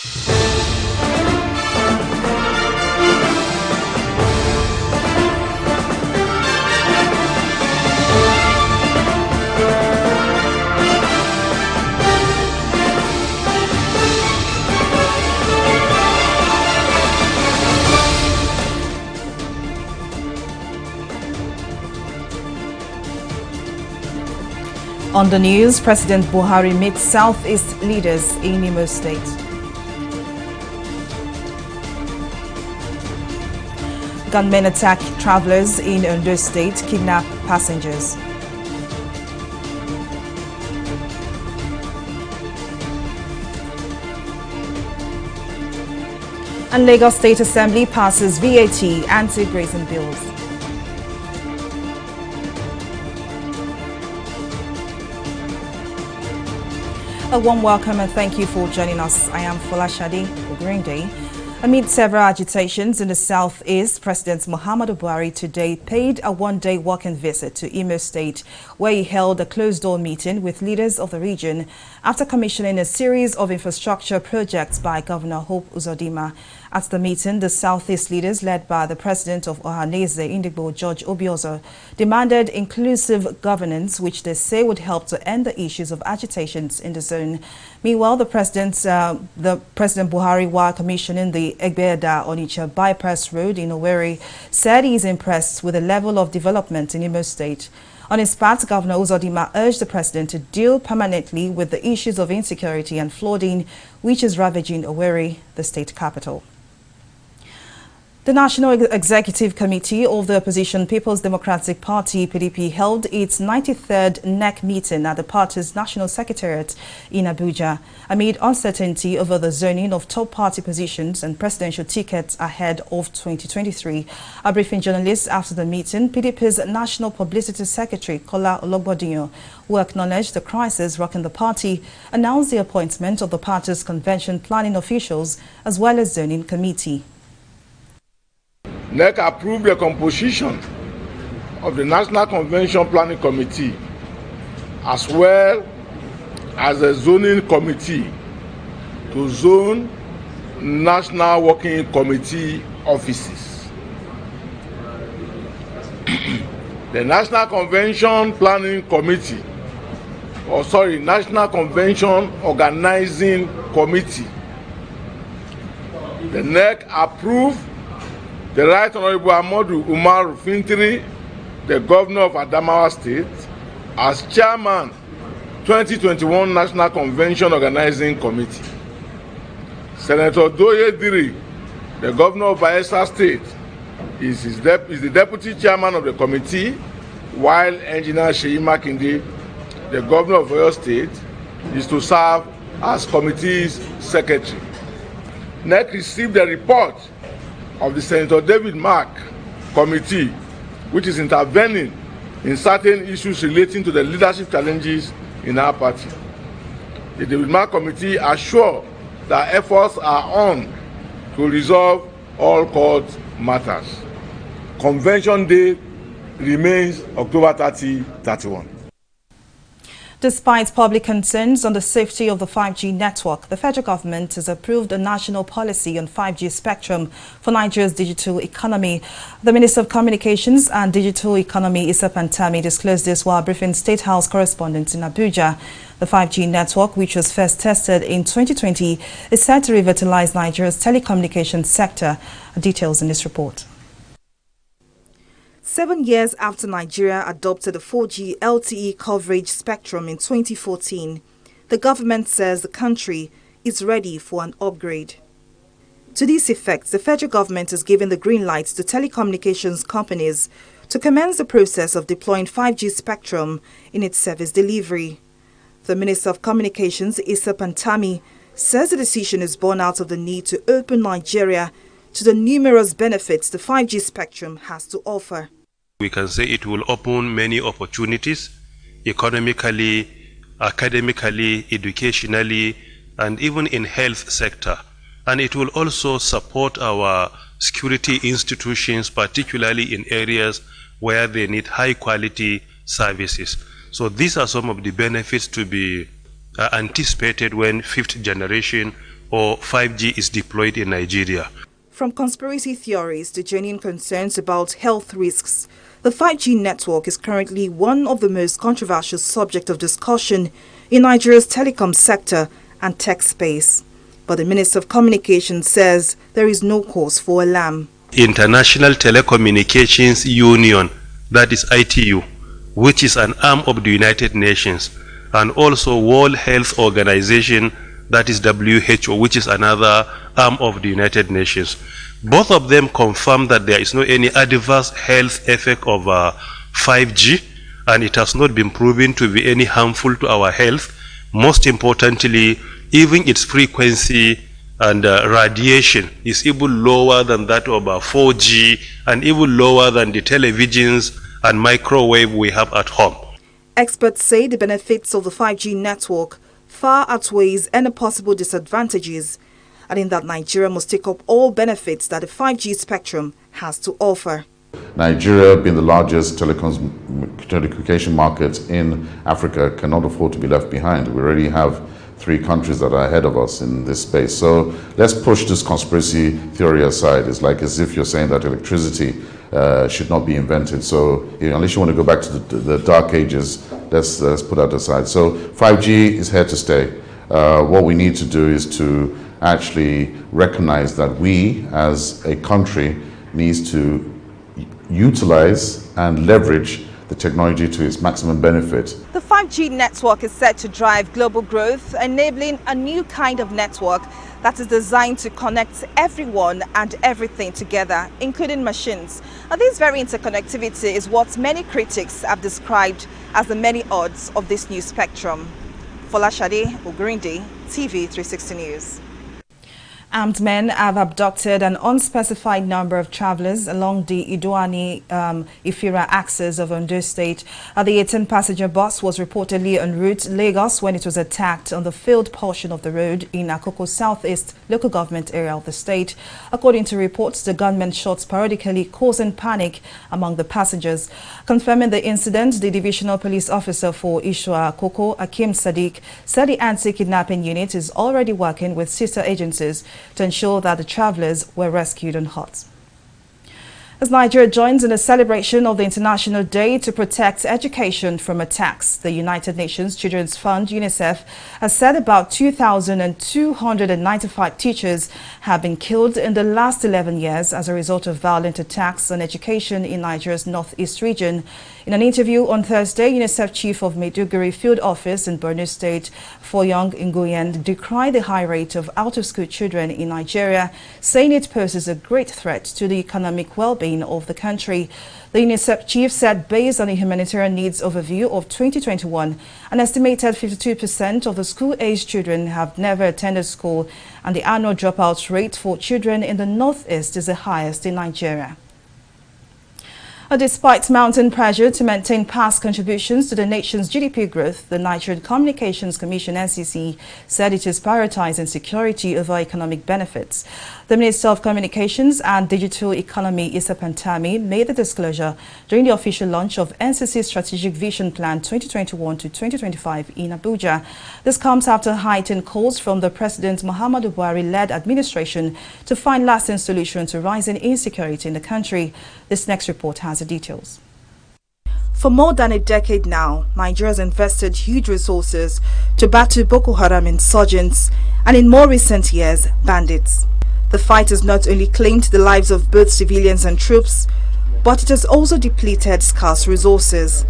On the news, President Buhari meets Southeast leaders in Imo State. Gunmen attack travelers in Ondo State, kidnap passengers. And Lagos State Assembly passes VAT anti-grazing bills. A warm welcome and thank you for joining us. I am Folashade Ogurinde. Amid several agitations in the southeast, President Muhammadu Buhari today paid a one-day walking visit to Imo State, where he held a closed-door meeting with leaders of the region after commissioning a series of infrastructure projects by Governor Hope Uzodinma. At the meeting, the southeast leaders, led by the president of Ohanese, Indigbo George Obiozo, demanded inclusive governance, which they say would help to end the issues of agitations in the zone. Meanwhile, the President Buhari, while commissioning the Egbeda-Onitsha bypass road in Owerri, said he is impressed with the level of development in Imo State. On his part, Governor Uzodinma urged the president to deal permanently with the issues of insecurity and flooding, which is ravaging Owerri, the state capital. The National Executive Committee of the Opposition People's Democratic Party, PDP, held its 93rd NEC meeting at the party's National Secretariat in Abuja amid uncertainty over the zoning of top party positions and presidential tickets ahead of 2023. A briefing journalists after the meeting, PDP's National Publicity Secretary, Kola Ologbodinyo, who acknowledged the crisis rocking the party, announced the appointment of the party's convention planning officials as well as zoning committee. NEC approved the composition of the National Convention Planning Committee as well as a zoning committee to zone National Working Committee offices. The National Convention Planning Committee, National Convention Organizing Committee, the NEC approved the Right Honorable Ahmadu Umar Fintiri, the Governor of Adamawa State, as Chairman, 2021 National Convention Organizing Committee. Senator Doye Diri, the Governor of Bayelsa State, is the Deputy Chairman of the committee, while Engineer Seyi Makinde, the Governor of Oyo State, is to serve as committee's secretary. NEC received a report of the Senator David Mark Committee, which is intervening in certain issues relating to the leadership challenges in our party. The David Mark Committee assures that efforts are on to resolve all court matters. Convention day remains October 30-31. Despite public concerns on the safety of the 5G network, the federal government has approved a national policy on 5G spectrum for Nigeria's digital economy. The Minister of Communications and Digital Economy, Issa Pantami, disclosed this while briefing State House correspondents in Abuja. The 5G network, which was first tested in 2020, is set to revitalize Nigeria's telecommunications sector. Details in this report. 7 years after Nigeria adopted the 4G LTE coverage spectrum in 2014, the government says the country is ready for an upgrade. To this effect, the federal government has given the green light to telecommunications companies to commence the process of deploying 5G spectrum in its service delivery. The Minister of Communications, Issa Pantami, says the decision is born out of the need to open Nigeria to the numerous benefits the 5G spectrum has to offer. We can say it will open many opportunities economically, academically, educationally, and even in health sector. And it will also support our security institutions, particularly in areas where they need high quality services. So these are some of the benefits to be anticipated when 5th generation or 5G is deployed in Nigeria. From conspiracy theories to genuine concerns about health risks, the 5G network is currently one of the most controversial subjects of discussion in Nigeria's telecom sector and tech space. But the Minister of Communications says there is no cause for alarm. International Telecommunications Union, that is ITU, which is an arm of the United Nations, and also World Health Organization, that is WHO, which is another arm of the United Nations. Both of them confirm that there is no any adverse health effect of 5G, and it has not been proven to be any harmful to our health. Most importantly, even its frequency and radiation is even lower than that of 4G and even lower than the televisions and microwave we have at home. Experts say the benefits of the 5G network far outweighs any possible disadvantages, adding that Nigeria must take up all benefits that the 5G spectrum has to offer. Nigeria, being the largest telecommunication market in Africa, cannot afford to be left behind. We already have 3 countries that are ahead of us in this space. So let's push this conspiracy theory aside. It's like as if you're saying that electricity should not be invented. So unless you want to go back to the dark ages, let's put that aside. So 5G is here to stay. What we need to do is to actually recognize that we as a country needs to utilize and leverage the technology to its maximum benefit. The 5G network is set to drive global growth, enabling a new kind of network that is designed to connect everyone and everything together, including machines. And this very interconnectivity is what many critics have described as the many odds of this new spectrum. Folashade Ogurinde, TV360 News. Armed men have abducted an unspecified number of travelers along the Idoani-Ifira axis of Ondo State. The 18-passenger bus was reportedly en route to Lagos when it was attacked on the field portion of the road in Akoko Southeast local government area of the state. According to reports, the gunmen shot periodically, causing panic among the passengers. Confirming the incident, the divisional police officer for Ishua Akoko, Akim Sadiq, said the anti-kidnapping unit is already working with sister agencies to ensure that the travelers were rescued unhurt. As Nigeria joins in the celebration of the International Day to protect education from attacks, the United Nations Children's Fund, UNICEF, has said about 2,295 teachers have been killed in the last 11 years as a result of violent attacks on education in Nigeria's northeast region. In an interview on Thursday, UNICEF Chief of Maiduguri Field Office in Borno State, Foyong Nguyen, decried the high rate of out-of-school children in Nigeria, saying it poses a great threat to the economic well-being of the country. The UNICEF chief said based on the humanitarian needs overview of 2021, an estimated 52% of the school-aged children have never attended school, and the annual dropout rate for children in the northeast is the highest in Nigeria. Despite mounting pressure to maintain past contributions to the nation's GDP growth, the Nigerian Communications Commission (NCC) said it is prioritizing security over economic benefits. The Minister of Communications and Digital Economy, Issa Pantami, made the disclosure during the official launch of NCC's Strategic Vision Plan 2021 to 2025 in Abuja. This comes after heightened calls from the President Muhammadu Buhari-led administration to find lasting solutions to rising insecurity in the country. This next report has the details. For more than a decade now, Nigeria has invested huge resources to battle Boko Haram insurgents and in more recent years, bandits. The fight has not only claimed the lives of both civilians and troops, but it has also depleted scarce resources.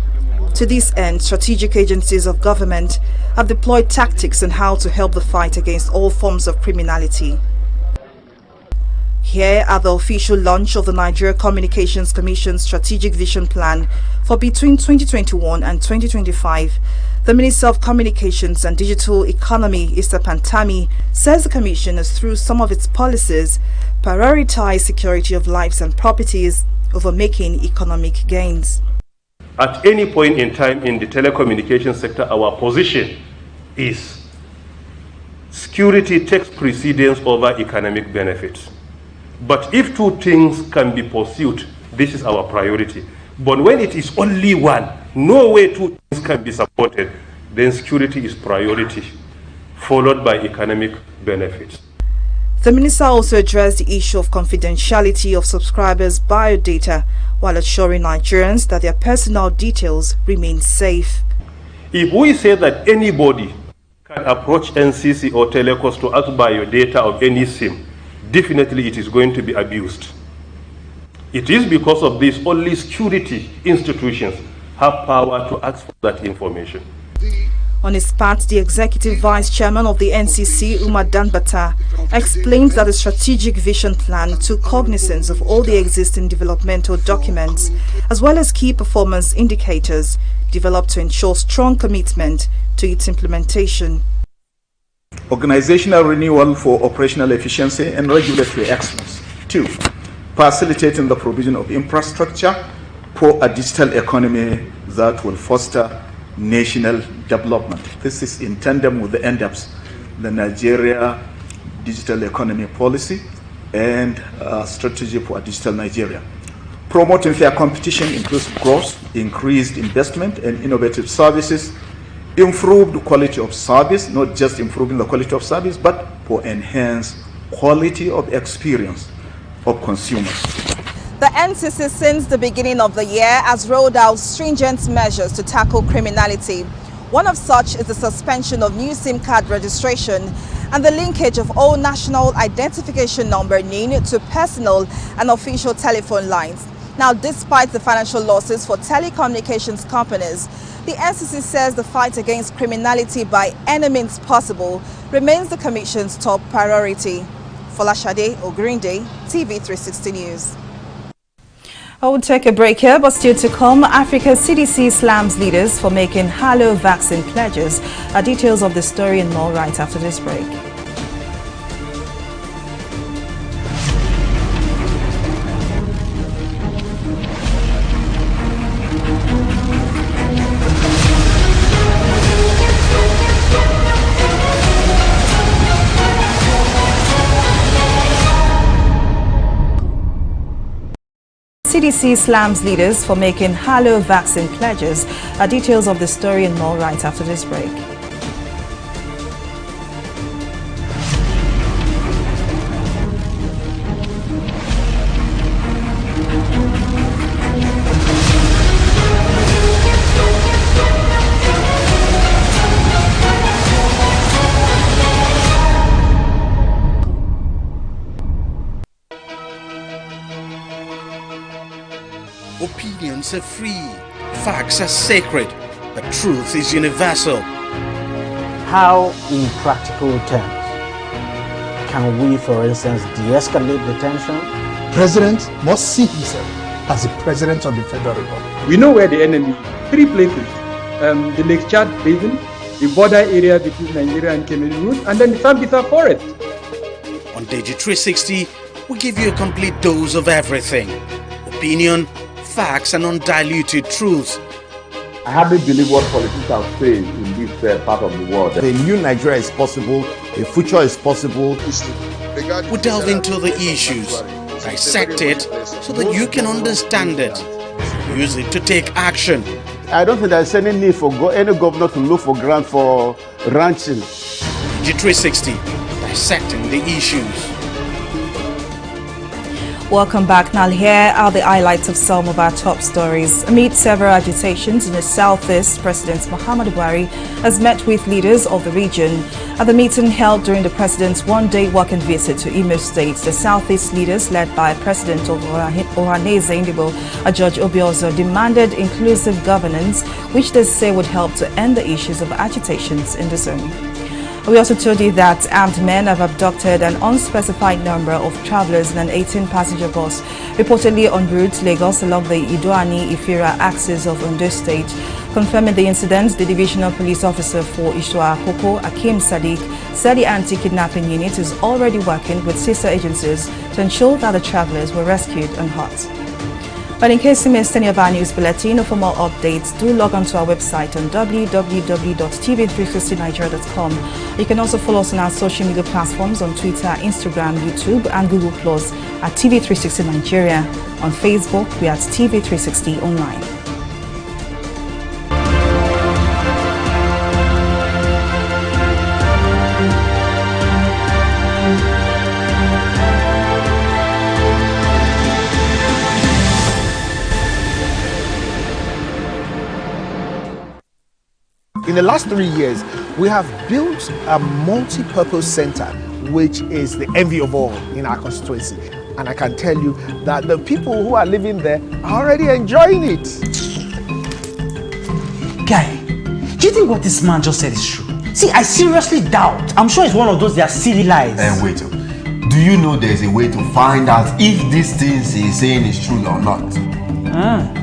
To this end, strategic agencies of government have deployed tactics on how to help the fight against all forms of criminality. Here at the official launch of the Nigeria Communications Commission's Strategic Vision Plan for between 2021 and 2025, the Minister of Communications and Digital Economy, Issa Pantami, says the Commission has, through some of its policies, prioritized security of lives and properties over making economic gains. At any point in time in the telecommunications sector, our position is security takes precedence over economic benefits. But if two things can be pursued, this is our priority. But when it is only one, no way two things can be supported, then security is priority, followed by economic benefits. The minister also addressed the issue of confidentiality of subscribers' biodata while assuring Nigerians that their personal details remain safe. If we say that anybody can approach NCC or Telecos to ask for your data of any SIM, definitely it is going to be abused. It is because of this only security institutions have power to ask for that information. On his part, the executive vice chairman of the NCC, Umar Danbata, explained that the strategic vision plan took cognizance of all the existing developmental documents, as well as key performance indicators developed to ensure strong commitment to its implementation. Organizational renewal for operational efficiency and regulatory excellence. 2. Facilitating the provision of infrastructure for a digital economy that will foster national development. This is in tandem with the NDAPS, the Nigeria Digital Economy Policy and Strategy for a Digital Nigeria. Promoting fair competition, inclusive growth, increased investment and innovative services, improved quality of service, not just improving the quality of service, but for enhanced quality of experience of consumers. The NCC since the beginning of the year has rolled out stringent measures to tackle criminality. One of such is the suspension of new SIM card registration and the linkage of all national identification number NIN to personal and official telephone lines. Now, despite the financial losses for telecommunications companies, the NCC says the fight against criminality by any means possible remains the Commission's top priority. Folashade Ogrinde, TV360 News. I will take a break here, but still to come, Africa CDC slams leaders for making Halo vaccine pledges. Details of the story and more right after this break. CDC slams leaders for making Halo vaccine pledges. Details of the story and more right after this break. Opinions are free, facts are sacred, but truth is universal. How, in practical terms, can we, for instance, de-escalate the tension? President must see himself as the President of the Federal Republic. We know where the enemy is. 3 places. The Lake Chad Basin, the border area between Nigeria and Cameroon, and then the Sambisa Forest. On TV360, we give you a complete dose of everything. Opinion, facts and undiluted truth. I hardly believe what politicians are saying in this part of the world. A new Nigeria is possible, a future is possible. We delve into the issues, dissect it so that you can understand it. Use it to take action. I don't think there's any need for any governor to look for grant for ranching. TV360, dissecting the issues. Welcome back. Now here are the highlights of some of our top stories. Amid several agitations in the southeast, President Muhammadu Buhari has met with leaders of the region. At the meeting held during the president's one-day working visit to Imo State, the southeast leaders, led by President of Ohaneze Indibo, George Obiozo, demanded inclusive governance, which they say would help to end the issues of agitations in the zone. We also told you that armed men have abducted an unspecified number of travelers in an 18-passenger bus, reportedly en route to Lagos along the Idoani-Ifira axis of Ondo State. Confirming the incident, the divisional police officer for Ishwa Akoko, Akim Sadiq, said the anti-kidnapping unit is already working with sister agencies to ensure that the travelers were rescued unhurt. But in case you missed any of our news bulletin or for more updates, do log on to our website on www.tv360nigeria.com. You can also follow us on our social media platforms on Twitter, Instagram, YouTube and Google Plus at TV360 Nigeria. On Facebook, we are at TV360 Online. In the last 3 years, we have built a multi-purpose center, which is the envy of all in our constituency. And I can tell you that the people who are living there are already enjoying it. Guy, do you think what this man just said is true? See, I seriously doubt. I'm sure it's one of those their silly lies. And wait, do you know there's a way to find out if these things he's saying is true or not?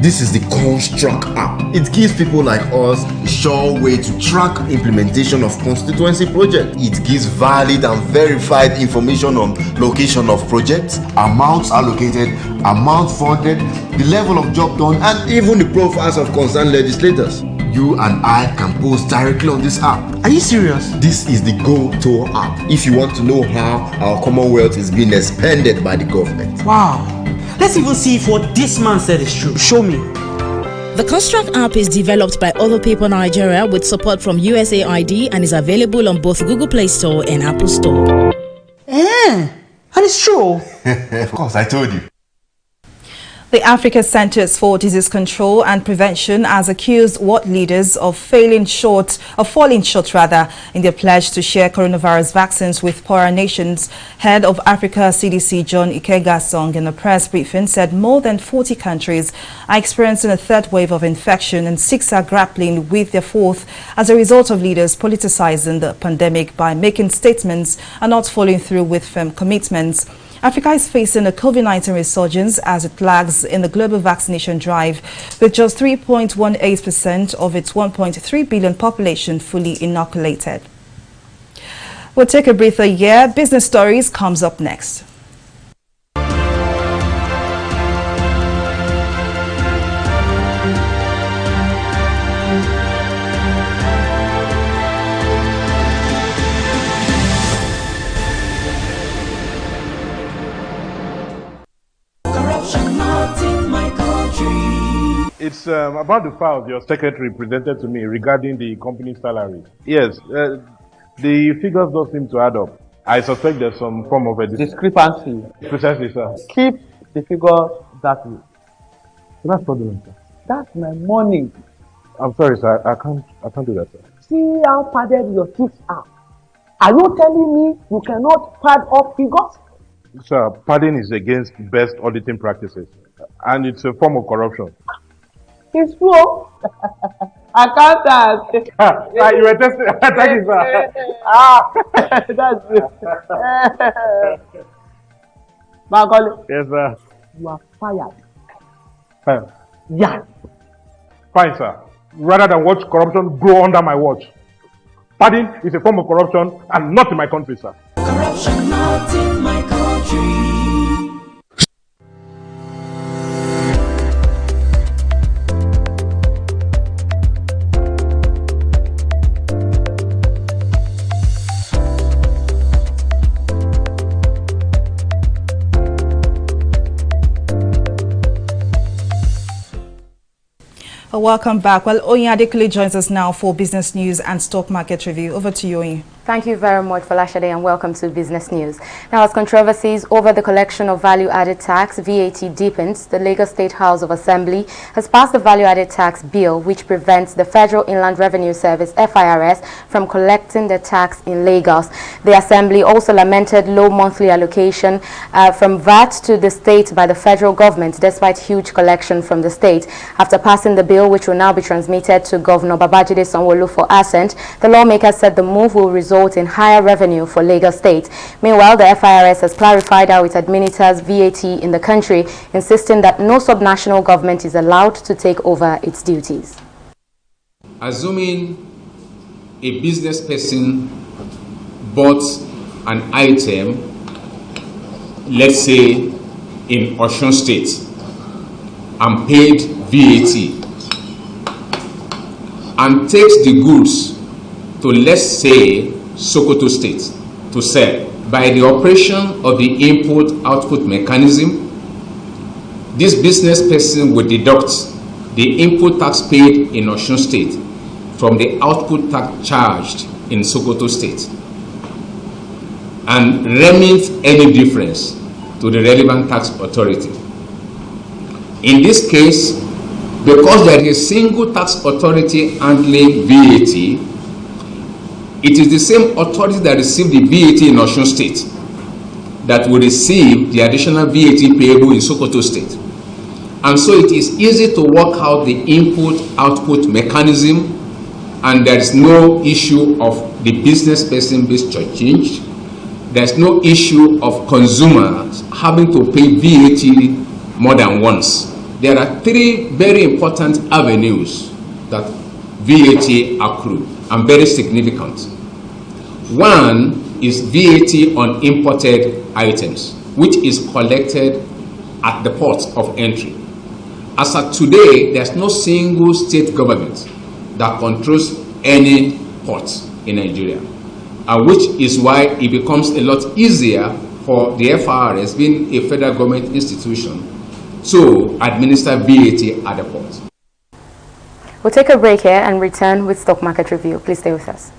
This is the Construct app. It gives people like us a sure way to track implementation of constituency projects. It gives valid and verified information on location of projects, amounts allocated, amount funded, the level of job done, and even the profiles of concerned legislators. You and I can post directly on this app. Are you serious? This is the Go-To app if you want to know how our Commonwealth is being expanded by the government. Wow. Let's even see if what this man said is true. Show me. The Construct app is developed by Other People Nigeria with support from USAID and is available on both Google Play Store and Apple Store. And it's true. Of course, I told you. The Africa Centers for Disease Control and Prevention has accused world leaders of falling short in their pledge to share coronavirus vaccines with poorer nations. Head of Africa CDC John Ikegasong in a press briefing said more than 40 countries are experiencing a third wave of infection and 6 are grappling with their fourth as a result of leaders politicizing the pandemic by making statements and not following through with firm commitments. Africa is facing a COVID-19 resurgence as it lags in the global vaccination drive, with just 3.18% of its 1.3 billion population fully inoculated. We'll take a breather here. Business Stories comes up next. It's about the files your secretary presented to me regarding the company's salary. Yes, the figures don't seem to add up. I suspect there's some form of a discrepancy. Precisely, sir. Keep the figures that way. That's fraudulent, sir. That's my money. I'm sorry, sir. I can't do that, sir. See how padded your teeth are. Are you telling me you cannot pad up figures? Sir, padding is against best auditing practices, and it's a form of corruption. It's true. Accountant. You were testing. Thank you, sir. That's it. Bagoli. Yes, sir. You are fired. Fine. Yeah. Fine, sir. Rather than watch corruption grow under my watch. Padding is a form of corruption and not in my country, sir. Corruption not in my country. Welcome back. Well, Oyin Adekule joins us now for business news and stock market review. Over to you, Oyin. Thank you very much, Folashade, and welcome to Business News. Now, as controversies over the collection of value-added tax, VAT, deepens, the Lagos State House of Assembly has passed the value-added tax bill, which prevents the Federal Inland Revenue Service, FIRS, from collecting the tax in Lagos. The Assembly also lamented low monthly allocation from VAT to the state by the federal government, despite huge collection from the state. After passing the bill, which will now be transmitted to Governor Babajide Sanwo-Olu for assent, the lawmakers said the move will result in higher revenue for Lagos State. Meanwhile, the FIRS has clarified how it administers VAT in the country, insisting that no subnational government is allowed to take over its duties. Assuming a business person bought an item, let's say in Osun State, and paid VAT, and takes the goods to, let's say, Sokoto State to sell. By the operation of the input-output mechanism, this business person will deduct the input tax paid in Osun State from the output tax charged in Sokoto State and remit any difference to the relevant tax authority. In this case, because there is a single tax authority handling VAT, it is the same authority that received the VAT in Osun State that will receive the additional VAT payable in Sokoto State. And so it is easy to work out the input-output mechanism, and there is no issue of the business person being changed. There is no issue of consumers having to pay VAT more than once. There are three very important avenues that VAT accrue, and very significant. One is VAT on imported items, which is collected at the port of entry. As of today, there's no single state government that controls any port in Nigeria, which is why it becomes a lot easier for the FRS, being a federal government institution, to administer VAT at the port. We'll take a break here and return with Stock Market Review. Please stay with us.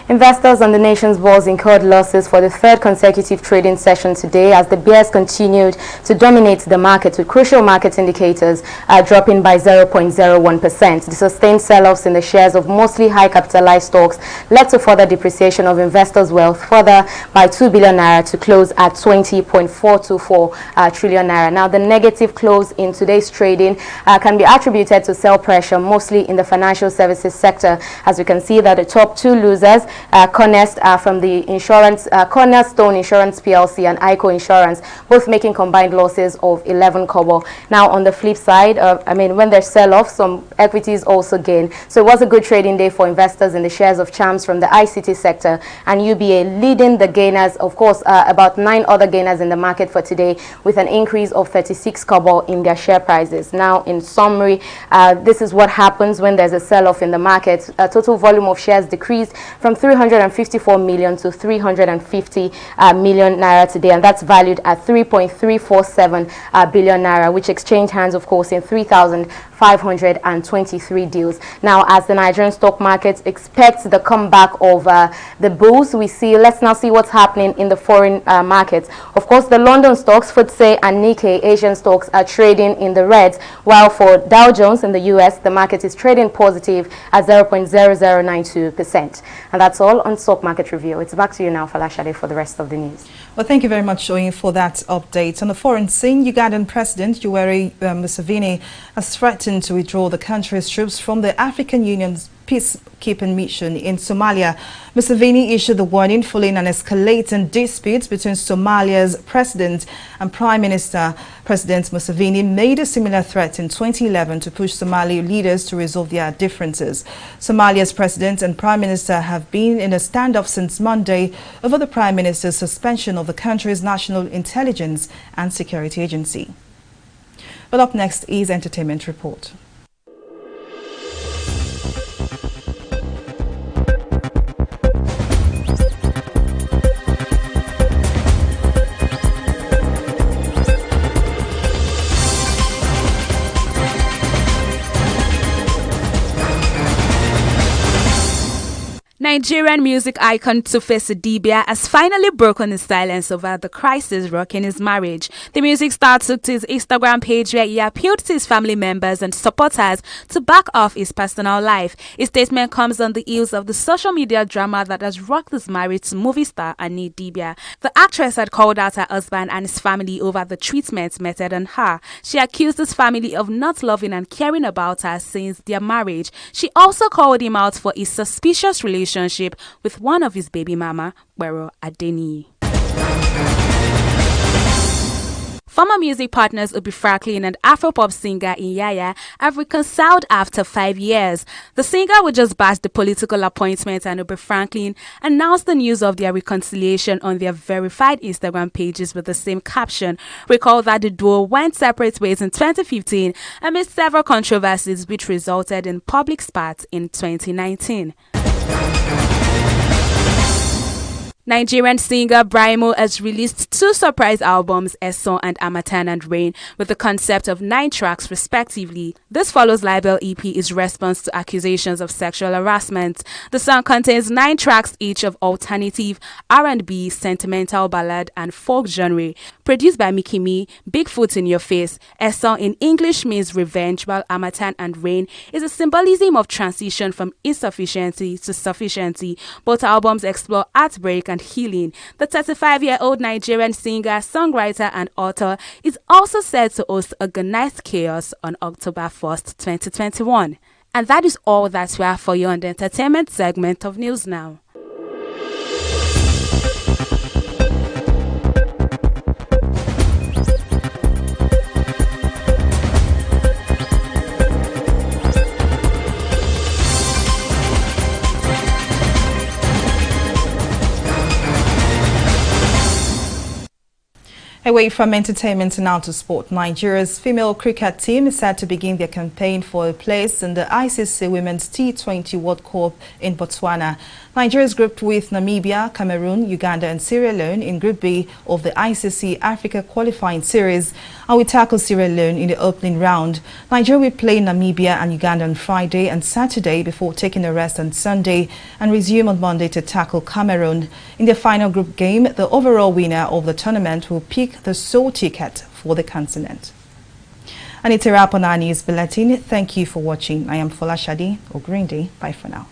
Investors on the nation's bourse incurred losses for the third consecutive trading session today as the bears continued to dominate the market, with crucial market indicators dropping by 0.01%. The sustained sell-offs in the shares of mostly high-capitalized stocks led to further depreciation of investors' wealth, further by 2 billion naira to close at 20.424 trillion naira. Now, the negative close in today's trading can be attributed to sell pressure, mostly in the financial services sector, as we can see that the top two losers, from the insurance, Cornerstone Insurance PLC and ICO Insurance, both making combined losses of 11 kobo. Now, on the flip side, when there's sell-off, some equities also gain. So it was a good trading day for investors in the shares of Chams from the ICT sector, and UBA leading the gainers. Of course, about 9 other gainers in the market for today, with an increase of 36 kobo in their share prices. Now, in summary, this is what happens when there's a sell-off in the market. Total volume of shares decreased from 354 million to 350 million naira today, and that's valued at 3.347 billion naira, which exchanged hands, of course, in 3,523 deals. Now, as the Nigerian stock market expects the comeback of the bulls, let's now see what's happening in the foreign markets. Of course, the London stocks, FTSE and Nikkei Asian stocks, are trading in the reds, while for Dow Jones in the US, the market is trading positive at 0.0092%. And that's all on Stock Market Review. It's back to you now, Falashade, for the rest of the news. Well, thank you very much, Oyin, for that update. On the foreign scene, Ugandan President Yoweri Museveni has threatened to withdraw the country's troops from the African Union's peacekeeping mission in Somalia. Museveni issued the warning following an escalating dispute between Somalia's president and Prime Minister. President Museveni made a similar threat in 2011 to push Somali leaders to resolve their differences. Somalia's president and Prime Minister have been in a standoff since Monday over the Prime Minister's suspension of the country's National Intelligence and Security Agency. But up next is Entertainment Report. Nigerian music icon Tuface Idibia has finally broken his silence over the crisis rocking his marriage. The music star took to his Instagram page where he appealed to his family members and supporters to back off his personal life. His statement comes on the heels of the social media drama that has rocked his marriage to movie star Annie Idibia. The actress had called out her husband and his family over the treatment meted on her. She accused his family of not loving and caring about her since their marriage. She also called him out for his suspicious relationship with one of his baby mama, Wero Adeniyi. Former music partners Obi Franklin and Afropop singer Iyaya have reconciled after 5 years. The singer would just bash the political appointment, and Obi Franklin announced the news of their reconciliation on their verified Instagram pages with the same caption. Recall that the duo went separate ways in 2015 amid several controversies which resulted in public spat in 2019. Nigerian singer Brimo has released 2 surprise albums, Esson and Amatan and Rain, with the concept of 9 tracks respectively. This follows Libel EP's response to accusations of sexual harassment. The song contains 9 tracks each of alternative, R&B, sentimental ballad and folk genre. Produced by Mickey Me, Bigfoot in Your Face, Esson in English means revenge, while Amatan and Rain is a symbolism of transition from insufficiency to sufficiency. Both albums explore heartbreak and healing. The 35-year-old Nigerian singer, songwriter and author is also said to host Organized Chaos on October 1st, 2021. And that is all that we have for you on the entertainment segment of News Now. Away from entertainment now to sport, Nigeria's female cricket team is set to begin their campaign for a place in the ICC Women's T20 World Cup in Botswana. Nigeria is grouped with Namibia, Cameroon, Uganda and Sierra Leone in Group B of the ICC Africa Qualifying Series, and we tackle Sierra Leone in the opening round. Nigeria will play Namibia and Uganda on Friday and Saturday before taking a rest on Sunday and resume on Monday to tackle Cameroon. In the final group game, the overall winner of the tournament will pick the sole ticket for the continent. And it's a wrap on our news bulletin. Thank you for watching. I am Fola Shadi Ogrindi. Bye for now.